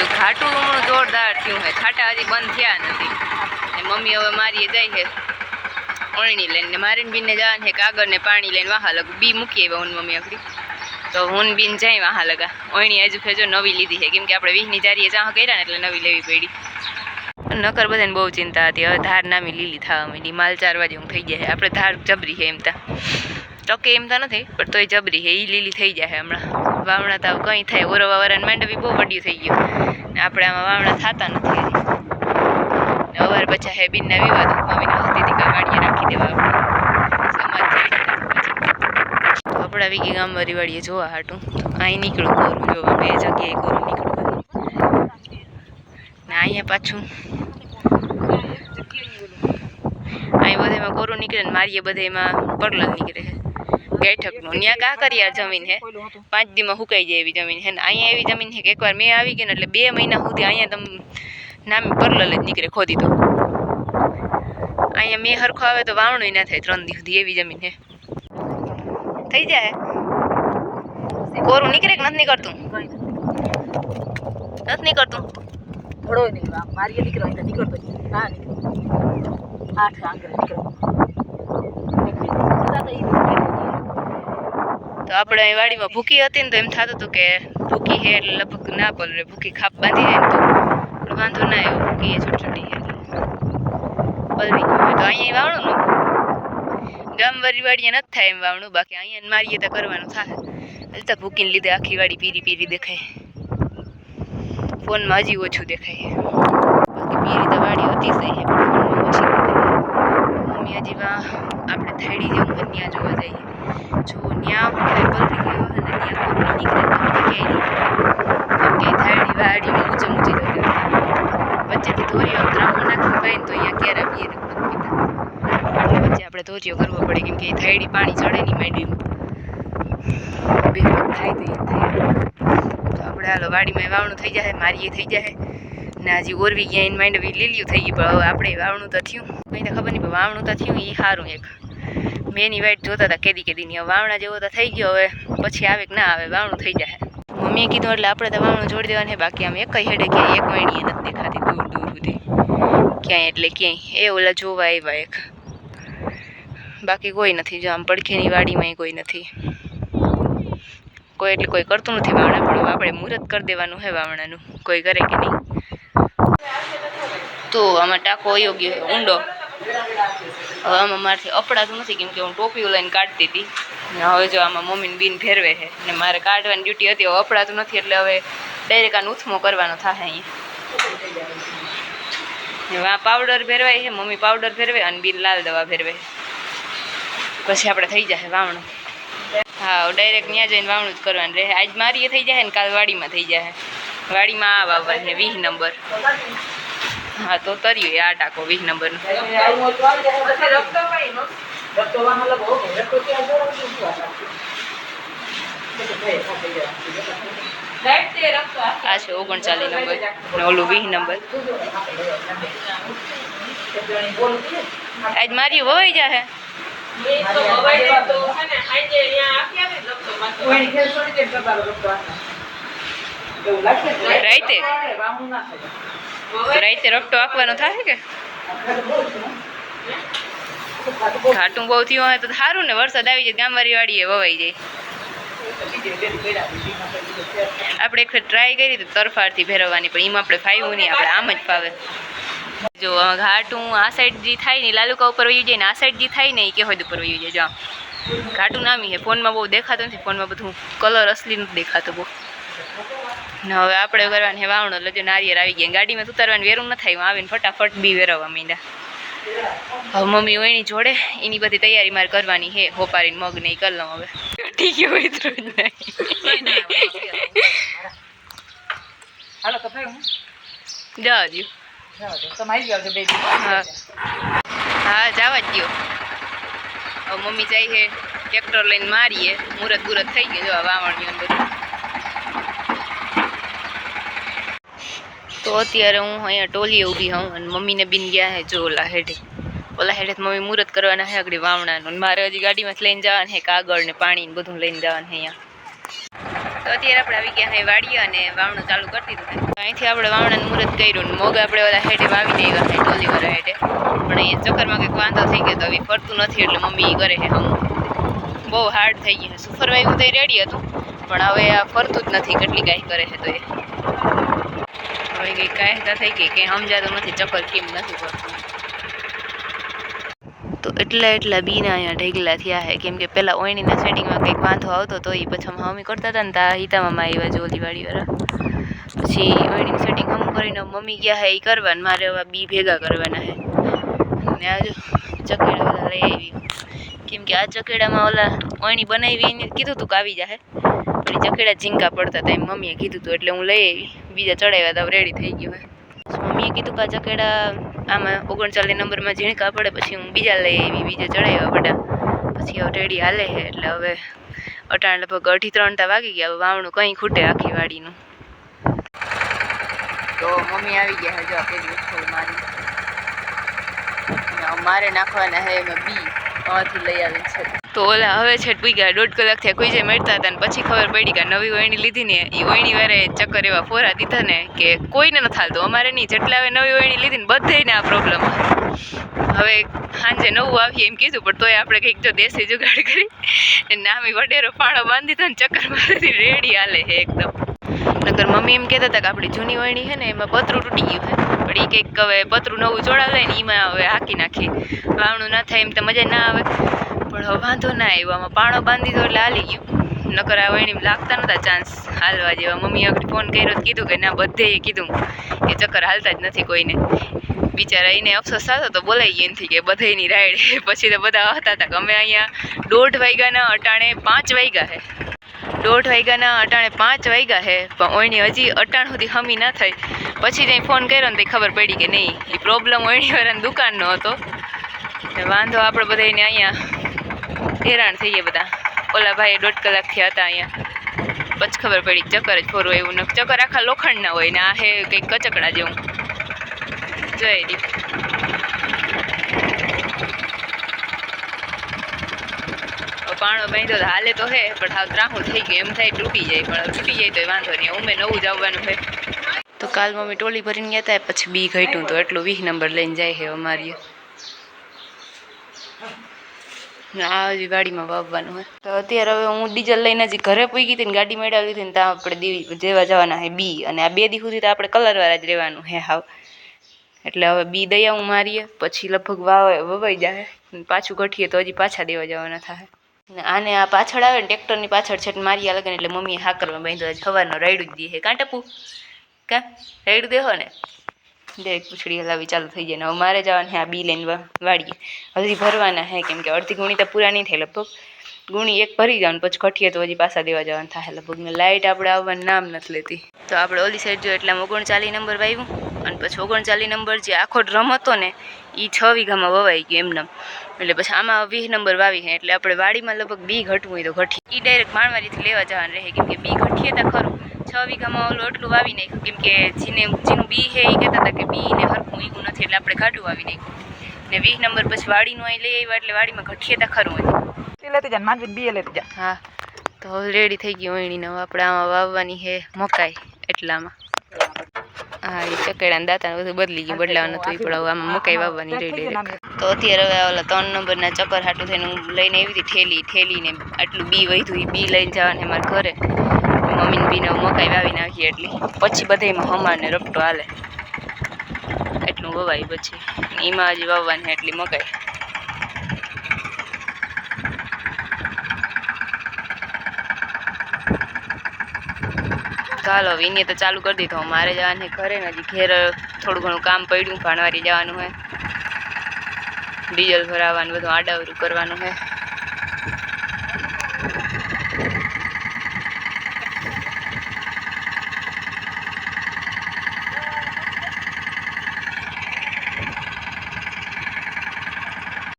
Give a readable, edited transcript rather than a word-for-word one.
જો ઘાટું જોરદાર થયું હે, ખાટા હજી બંધ થયા નથી ને મમ્મી હવે મારીએ જાય છે ઓળણી લઈને, મારે બીને જવાનું છે કાગળ ને પાણી લઈને વાહા લગું બી મૂકી આવ્યા હું મમ્મી આખડી તો હું બીન જાય વાહા લગા ઓળણી હજુ ફેજો નવી લીધી છે કેમ કે આપણે 20ની જારીએ ચાહ કર્યા ને એટલે નવી લેવી પડી નકર બધાને બહુ ચિંતા હતી હવે ધાર નામી લીલી થવા માંડી માલ 4 વાગે હું થઈ જાય આપણે ધાર જબરી છે એમ તા ટકે એમ તા નથી પણ તોય જબરી છે એ લીલી થઈ જાય હમણાં વાવણા તો કંઈ થાય ઓરવા વાળાને માંડવી બહુ વડી થઈ ગયું ને આપણે આમાં વાવણા થતા નથી ને અવાર બચ્ચા હે બીનના વિવાદ મમ્મીને હસતી હતી કાંઈ વાડીએ રાખી દેવા સમાજ આપણા વીકી ગામવાળી વાડીએ જોવા હાટું અહીં નીકળું કોરું જોવા 2 જગ્યાએ કોરું નીકળું ને અહીંયા પાછું અહીં બધેમાં કોરું નીકળે ને મારીએ બધેમાં પરલલ નીકળે છે બેઠકનું ત્યાં કાંકરિયા જમીન છે 5 દીમાં સુકાઈ જાય એવી જમીન છે ને અહીંયા એવી જમીન છે કે એકવાર મેં આવી ગઈ ને એટલે 2 મહિના સુધી અહીંયા તમે નામ પરલલ જ નીકળે ખોદી તો અહીંયા મેં હરખો આવે તો વાવણું ના થાય 3 દી સુધી એવી જમીન છે થઈ જાય કોરું નીકળે કે નથી નીકળતું થોડો નહીં મારી દીકરો નીકળતો હા નીકળો 8 આંગળ નીકળો તો આપણે અહીં વાડીમાં ભૂકી હતી ને તો એમ થતું હતું કે ભૂકી છે એટલે લગભગ ના પલરે ભૂકી ખાપ બાંધી જાય ને તો આપણે વાંધો ના આવ્યો ભૂકી એ છોટી છે એટલે પલરી ગયું હોય તો અહીંયા વાવણું ને ગામવાળી વાડીએ નથી થાય એમ વાવણું બાકી અહીંયા મારીએ તો કરવાનું થાય હલતા ભૂકીને લીધે આખી વાડી પીરી પીરી દેખાય ફોનમાં હજી ઓછું દેખાય બાકી પીરી તો વાડી અતિશય છે પણ ફોનમાં ઓછી દેખાય મમ્મી હજી આપણે થાળી જેવું હોય ત્યાં જોવા જઈએ જો ત્યાં પલરી ગયો અને ત્યાં કોરું નીકળે ક્યાંય થાળી વાડી ઊંચે ઊંચી જતી વચ્ચેથી ધોરીઓ ત્રામો નાખી પાય ને તો અહીંયા ક્યારે પીએ વચ્ચે આપણે ધોરીઓ કરવો પડે કેમ કે એ થાળી પાણી ચડે નહીં માંડીમાં બે થાય તો આપણે હાલો વાડીમાં વાવણું થઈ જાય મારીએ થઈ જાય ને હજી ઓરવી ગયા એને માંડવી લીલીયું થઈ ગઈ પણ હવે આપણે વાવણું તો થયું કંઈ તો ખબર નહીં પણ વાવણું તો થયું એ સારું એક મેની વાઈટ જોતા હતા કેદીની વાવણા જેવો તો થઈ ગયો હવે પછી આવે કે ના આવે વાવણું થઈ જાય મમ્મીએ કીધું એટલે આપણે તો વાવણું જોડી દેવાનું છે બાકી આમ એક હેડે ક્યાંય એક વાણીએ નથી દેખાતી દૂર દૂર સુધી ક્યાંય એટલે ક્યાંય એ ઓલા જોવા આવ્યા એક બાકી કોઈ નથી જો આમ પડખેની વાડીમાં કોઈ નથી કોઈ એટલે કોઈ કરતું નથી વાવણા પણ આપણે મુહૂર્ત કરી દેવાનું છે વાવણાનું કોઈ કરે કે નહીં તો આમાં ટાંકો અયોગ્ય ઊંડો હવે આમાં મારાથી અપડાતું નથી કેમ કે હું ટોપીઓ લઈને કાઢતી હતી ને હવે જો આમાં મમ્મીને બીન ફેરવે છે ને મારે કાઢવાની ડ્યુટી હતી હવે અપડાતું નથી એટલે હવે ડાયરેક્ટ આનો ઉથમો કરવાનો થાય અહીંયા પાવડર ફેરવાય છે મમ્મી પાવડર ફેરવે અને બીન લાલ દવા ફેરવે પછી આપણે થઈ જશે વાવણું હા ડાયરેક્ટ ત્યાં જઈને વાવણું જ કરવાનું રહે આજ મારીએ થઈ જાય ને કાલ વાડીમાં થઈ જાય વાડીમાં આ વાવવાનું છે 20 નંબર હા તો તર્યું આ ટાંકો 20 નંબરનો આ છે 39 નંબર ને ઓલું 20 નંબર આજ મારી વવાઈ જાય રાઈતે રફટો આંકવાનો થાય કે ઘાટું બહુ થયું હોય તો સારું ને વરસાદ આવી જાય ગામવાળી વાડીએ વવાઈ જાય આપણે એક ટ્રાય કરી તો તરફારથી ફેરવવાની પણ એમાં આપણે ફાવ્યું નહીં આપણે આમ જ ફાવે જો ઘાટું આ સાઈડ જે થાય ને લાલુકા ઉપર વયું જાય ને આ સાઈડ જે થાય ને એ કેહોદ ઉપર વયું જાય જો આમ ઘાટું નામી છે ફોનમાં બહુ દેખાતું નથી ફોનમાં બધું કલર અસલી નથી દેખાતો બહુ ને હવે આપણે કરવાની વાવણો એટલે જો નારિયેર આવી ગયા ગાડીમાં ઉતારવાની વેરું ન થાય આવીને ફટાફટ બી વેરવવા માંડ્યા હવે મમ્મી વણી જોડે એની બધી તૈયારી મારે કરવાની છે હોપારીને મગ ને કરી લઉં હવે ઠીક હોય તો જવા દો હા જવા જ દો હવે મમ્મી જાય છે ટ્રેક્ટર લઈને મારીએ મુહૂર્ત બુરત થઈ ગયું જો વાવણની અંદર તો અત્યારે હું અહીંયા ટોલીએ ઊભી હોઉં અને મમ્મીને બિન ગયા હે જો ઓલા હેઠે મમ્મી મુહૂર્ત કરવાના હે આગળ વાવણાનું મારે હજી ગાડીમાં લઈને જવાનું હે કાગળ ને પાણી ને બધું લઈને જવાનું હે અહીંયા તો અત્યારે આપણે આવી ગયા હે વાડીએ અને વાવણું ચાલુ કરી દીધું અહીંથી આપણે વાવણાનું મુહૂર્ત કર્યું ને મોગ આપણે ઓલા હેડે વાવી દેવા હે ટોલીવાળા હેડે, પણ અહીંયા ચક્કરમાં કંઈક વાંધો થઈ ગયો તો હવે ફરતું નથી એટલે મમ્મી કરે છે હમ બહુ હાર્ડ થઈ ગયું છે. સુફર વાવ્યું તો રેડી હતું પણ હવે આ ફરતું જ નથી, કેટલી કાંઈ કરે છે તો એ હવે કંઈક કાંઈ થઈ ગઈ કંઈ સમજાતું નથી ચક્કર કેમ નથી ફરતું. તો એટલા બીના અહીંયા ઢેગલા થયા છે કેમ કે પહેલાં ઓયણીના સેટિંગમાં કંઈક વાંધો આવતો તો એ પછી મમ્મી કરતા હતા ને તા હિતામાં આવ્યા જોલીવાળીવાળા, પછી ઓયણીનું સેટિંગ હમ કરીને મમ્મી ગયા હે એ કરવા ને મારે હવે બી ભેગા કરવાના છે. ને આ જો ચકેડા બધા લઈ આવી કેમ કે આ ચકેડામાં ઓલા ઓયણી બનાવી એને કીધું હતું કે આવી જાય પણ ચકેડા ઝીંકા પડતા હતા એમ મમ્મીએ કીધું હતું એટલે હું લઈ આવી, બીજા ચડાવ્યા હતા રેડી થઈ ગયું હોય. મમ્મીએ કીધું કે આ ચકેડા આમાં 39 નંબરમાં ઝીણકા પડે પછી હું બીજા લઈ આવી, બીજા ચડાવ્યા બધા પછી હવે રેડી હાલે છે. એટલે હવે અટાણ લગભગ 2:30 વાગી ગયા, વાવણું કંઈ ખૂટે આખી વાડીનું. તો મમ્મી આવી ગયા હજુ પેલી વસ્તુ મારે નાખવાના હે એમાં બી અહીંથી લઈ આવે છે. તો ઓલા હવે છે પૂગ્યા 1.5 કલાક થયા કોઈ જે મળતા હતા ને પછી ખબર પડી કે નવી ઓયણી લીધી ને એ ઓયણી વાળે ચક્કર એવા ફોરા દીધા ને કે કોઈને નથી હાલતું, અમારે નહીં જેટલા હવે નવી ઓયણી લીધી ને બધાને આ પ્રોબ્લેમ. હવે સાંજે નવું આવીએ એમ કીધું પણ તોય આપણે કંઈક જો દેશી જુગાડ કરી નામી વડેરો પાણો બાંધી દીધો ને ચક્કર મારથી રેડી હાલે છે એકદમ. નકર મમ્મી એમ કહેતા હતા કે આપણી જૂની ઓયણી છે ને એમાં પતરું તૂટી ગયું છે પણ એ કંઈક હવે પતરું નવું જોડાવે ને એમાં હવે હાકી નાખી વાવણું ના થાય એમ તો મજા ના આવે, પણ હવે વાંધો ના આવ્યો આમાં પાણો બાંધી દીધો એટલે હાલી ગયું. નકર આ ઓયણી લાગતા નહોતા ચાન્સ હાલવા જેવા. મમ્મી આગળ ફોન કર્યો તો કીધું કે ના બધે કીધું કે ચક્કર હાલતા જ નથી કોઈને. બિચારા એને અફસોસ થતો તો બોલાઈ ગઈ નથી કે બધાની રાઈડ. પછી તો બધા હતા કે અમે અહીંયા 1:30 વાગ્યાના અટાણે 5 વાગ્યા છે, 1:30 વાગ્યાના અટાણે 5 વાગ્યા છે પણ ઓયણી હજી અટાણ સુધી હમી ના થઈ. પછી ત્યાં ફોન કર્યો ને તો ખબર પડી કે નહીં એ પ્રોબ્લેમ ઓયણીવાળાની દુકાનનો હતો. વાંધો આપણે બધાને અહીંયા હેરાન થઈ ગયા બધા. ઓલા ભાઈ 1.5 કલાકથી હતા અહીંયા પછી ખબર પડી ચક્કર જ ફોરવું એવું ને ચક્કર આખા લોખંડના હોય ને આ હે કંઈક કચકડા જેવું. જય દી પાણો બાંધ્યો તો હાલે તો હે પણ હાવ ત્રાહું થઈ ગયું એમ થાય તૂટી જાય, પણ તૂટી જાય તો વાંધો નહીં, ઉમે નવું જ આવવાનું છે. તો કાલ મમ્મી ટોલી ભરીને ગયા હતા પછી બી ઘટ્યું તો એટલું 20 નંબર લઈને જાય છે અમારી. આ હજી વાડીમાં વાવવાનું હોય તો અત્યારે હવે હું ડીઝલ લઈને હજી ઘરે પૂગી હતી ને ગાડી મેળવી લીધી ને ત્યાં આપણે જેવા જવાના છે બી, અને આ 2 દી સુધી તો આપણે કલરવાળા જ રહેવાનું હે હાવ. એટલે હવે બી દઈ આવું મારીએ પછી લગભગ વવાઈ જાય પાછું ગઠીએ તો હજી પાછા દેવા જવાના થાય. આને આ પાછળ આવે ને ટ્રેક્ટરની પાછળ છે મારી લગે એટલે મમ્મીએ હાકરમાં બાંધ્યો સવારનો રાયડું જ દે કાં ટપુ કાં રાયડું દેહો ને દરેક પૂછડી હલાવી ચાલુ થઈ જાય ને. હવે મારે જવાનું આ બી લઈને વાળીએ હજી ભરવાના હે કેમ કે અડધી ગુણી તો પૂરા નહીં થાય, લગભગ ગુણી એક ભરી જવાનું પછી ઘટીએ તો હજી પાછા દેવા જવાનું થાય લગભગ. ને લાઇટ આપણે આવવાનું નામ નથી લેતી. તો આપણે ઓલી સાઈડ જો એટલે 39 નંબર વાવ્યું અને પછી 39 નંબર જે આખો ડ્રમ હતો ને એ 6 વીઘામાં વવાઈ ગયો એમને, એટલે પછી આમાં 20 નંબર વાવી છે એટલે આપણે વાડીમાં લગભગ બી ઘટવું હોય તો ઘટીએ. એ ડાયરેક્ટ માણવારીથી લેવા જવાનું રહે કેમ કે બી ઘટીએ તો ખરું 6 વીઘામાં ઓલું એટલું વાવી નાખ્યું કેમ કે જેનું બી છે એ કહેતા હતા કે બીને હરખું ઈગું નથી એટલે આપણે ઘાટું વાવી નાખ્યું ને 20 નંબર પછી વાડીનું અહીં લઈ આવ્યા એટલે વાડીમાં ઘટીએ તો ખરું હોય લેતી જા માનવીને બી લેતી જા. હા તો હવે રેડી થઈ ગયું ઓયણીને. હવે આપણે આમાં વાવવાની છે મકાઈ એટલામાં. હા એ ચકેડાને દાંતા બધું બદલી ગયું, બદલાવાનું હતું એ પણ હવે આમાં મકાઈ વાવવાની રેડી. તો અત્યારે હવે ઓલા 3 નંબરના ચક્કર હાટું થઈને હું લઈને આવી હતી ઠેલીને આટલું બી વધ્યું એ બી લઈને જવાને મારા ઘરે મમ્મીને બીને મકાઈ વાવી નાખી એટલી પછી બધામાં હમાને રપટો હાલે એટલું વવાય પછી એમાં હજી વાવવાની એટલી મકાઈ. ચાલો વિને તો ચાલુ કરી દીધો, મારે જવાનું ઘરે ને હજી ઘેર થોડું ઘણું કામ પડ્યું ભાણવારી જવાનું હોય, ડીઝલ ભરાવાનું બધું આડાવરું કરવાનું હોય.